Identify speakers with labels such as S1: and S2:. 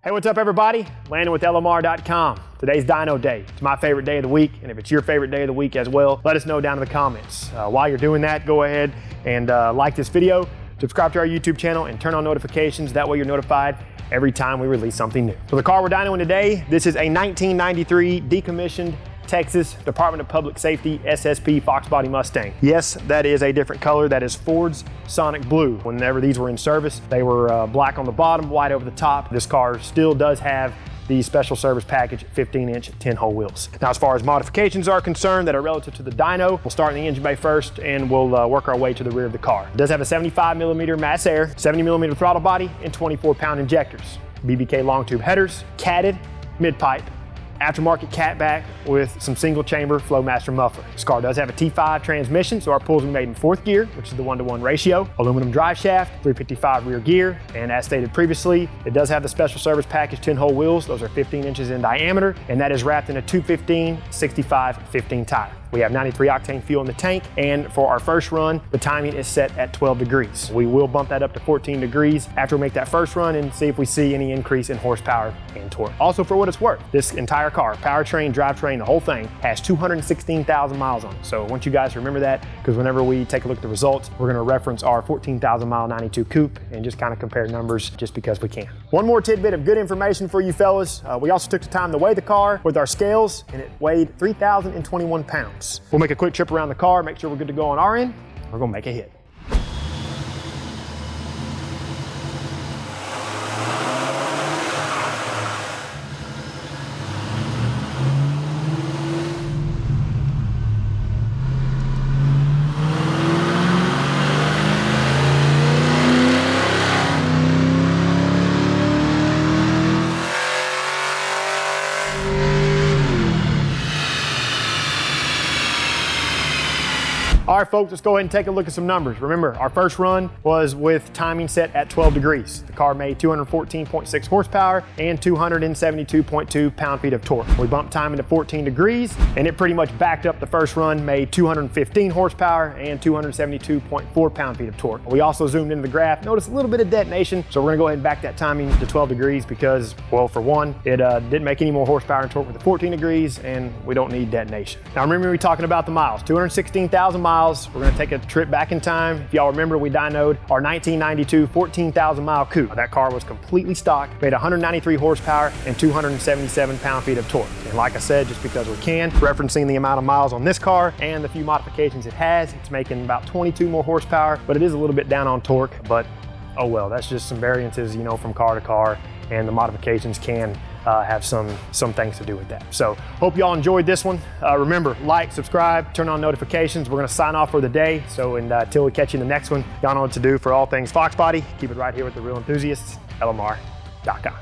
S1: Hey, what's up everybody? Landon with LMR.com. Today's dyno day. It's my favorite day of the week, and if it's your favorite day of the week as well, let us know down in the comments. While you're doing that, go ahead and like this video, subscribe to our YouTube channel, and turn on notifications. That way you're notified every time we release something new. So the car we're dynoing today, this is a 1993 decommissioned Texas Department of Public Safety SSP Fox body Mustang. Yes, that is a different color. That is Ford's Sonic Blue. Whenever these were in service, they were black on the bottom, white over the top. This car still does have the Special Service Package 15-inch 10-hole wheels. Now, as far as modifications are concerned that are relative to the dyno, we'll start in the engine bay first and we'll work our way to the rear of the car. It does have a 75mm mass air, 70mm throttle body, and 24-pound injectors. BBK long tube headers, catted mid-pipe, aftermarket catback with some single chamber Flowmaster muffler. This car does have a T5 transmission, so our pulls are made in 4th gear, which is the 1-to-1 ratio. Aluminum drive shaft, 355 rear gear, and as stated previously, it does have the Special Service Package 10-hole wheels. Those are 15 inches in diameter, and that is wrapped in a 215/65/15 tire. We have 93 octane fuel in the tank, and for our first run, the timing is set at 12 degrees. We will bump that up to 14 degrees after we make that first run and see if we see any increase in horsepower and torque. Also, for what it's worth, this entire car, powertrain, drivetrain, the whole thing, has 216,000 miles on it. So I want you guys to remember that, because whenever we take a look at the results, we're gonna reference our 14,000 mile 92 coupe and just kind of compare numbers just because we can. One more tidbit of good information for you fellas. We also took the time to weigh the car with our scales, and it weighed 3,021 pounds. We'll make a quick trip around the car, make sure we're good to go on our end. We're gonna make a hit. All right, folks, let's go ahead and take a look at some numbers. Remember, our first run was with timing set at 12 degrees. The car made 214.6 horsepower and 272.2 pound-feet of torque. We bumped timing to 14 degrees, and it pretty much backed up the first run, made 215 horsepower and 272.4 pound-feet of torque. We also zoomed into the graph, noticed a little bit of detonation, so we're gonna go ahead and back that timing to 12 degrees because, well, for one, it didn't make any more horsepower and torque with the 14 degrees, and we don't need detonation. Now, remember, we were talking about the miles, 216,000 miles. We're gonna take a trip back in time. If y'all remember, we dynoed our 1992 14,000 mile coupe. That car was completely stock, made 193 horsepower and 277 pound-feet of torque. And like I said, just because we can, referencing the amount of miles on this car and the few modifications it has, it's making about 22 more horsepower, but it is a little bit down on torque, but oh well, that's just some variances, you know, from car to car, and the modifications can have some things to do with that. So hope y'all enjoyed this one. Remember, like, subscribe, turn on notifications. We're gonna sign off for the day. So until we catch you in the next one, y'all know what to do for all things Fox body. Keep it right here with the real enthusiasts, LMR.com.